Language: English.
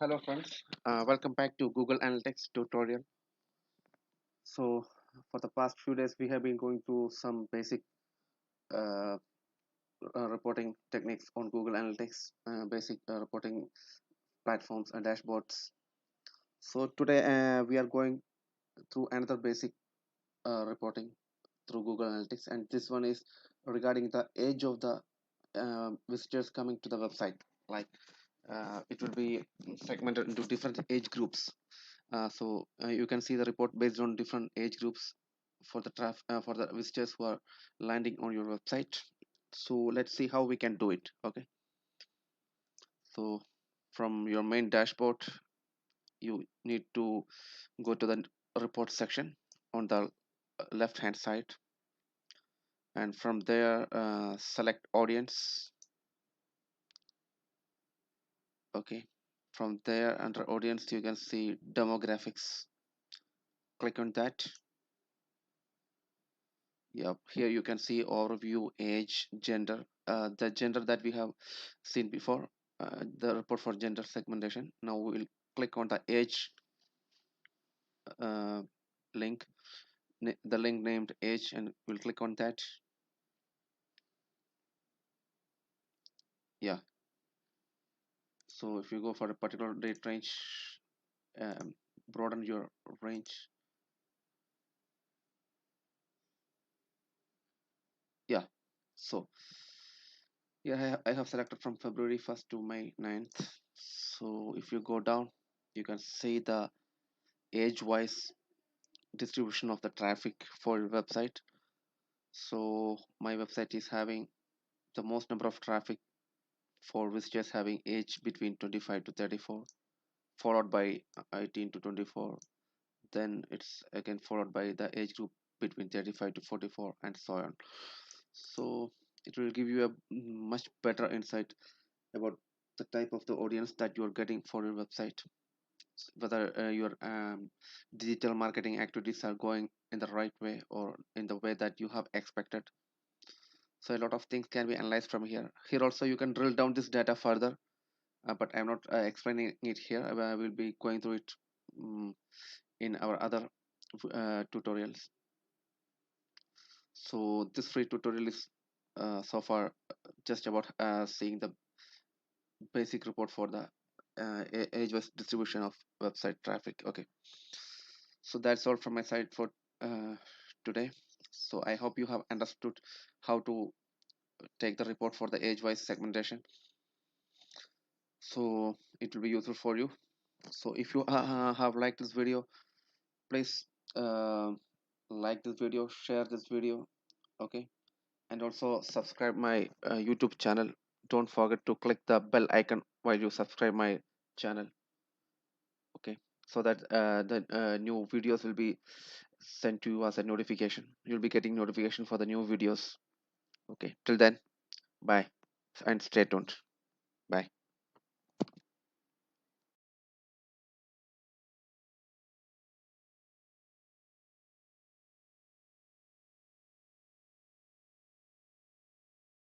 Hello friends, welcome back to Google Analytics tutorial. So for the past few days we have been going through some basic uh, reporting techniques on Google Analytics, basic reporting platforms and dashboards. So today we are going through another basic reporting through Google Analytics, and this one is regarding the age of the visitors coming to the website. Like it will be segmented into different age groups. So you can see the report based on different age groups for the for the visitors who are landing on your website. So let's see how we can do it. Okay, so from your main dashboard you need to go to the report section on the left hand side, and from there select audience. Okay, from there under audience you can see demographics. Click on that. Yep, here you can see overview, age, gender, the gender that we have seen before, the report for gender segmentation. Now we'll click on the age uh, link, the link named age, and we'll click on that. Yeah, so if you go for a particular date range, broaden your range. Yeah, so yeah, I have selected from February 1st to May 9th. So if you go down, you can see the age wise distribution of the traffic for your website. So my website is having the most number of traffic for visitors having age between 25 to 34, followed by 18 to 24. Then it's again followed by the age group between 35 to 44, and so on. So it will give you a much better insight about the type of the audience that you're getting for your website, whether your digital marketing activities are going in the right way or in the way that you have expected. So a lot of things can be analyzed from here also you can drill down this data further, but I'm not explaining it here. I will be going through it in our other tutorials. So this free tutorial is so far just about seeing the basic report for the age-wise distribution of website traffic. Okay, so that's all from my side for uh, today. So I hope you have understood how to take the report for the age-wise segmentation, so it will be useful for you. So if you have liked this video, please uh, like this video, share this video. Okay, and also subscribe my YouTube channel. Don't forget to click the bell icon while you subscribe my channel. Okay, so that the new videos will be sent to you as a notification. You'll be getting notification for the new videos. Okay, till then, bye and stay tuned. Bye.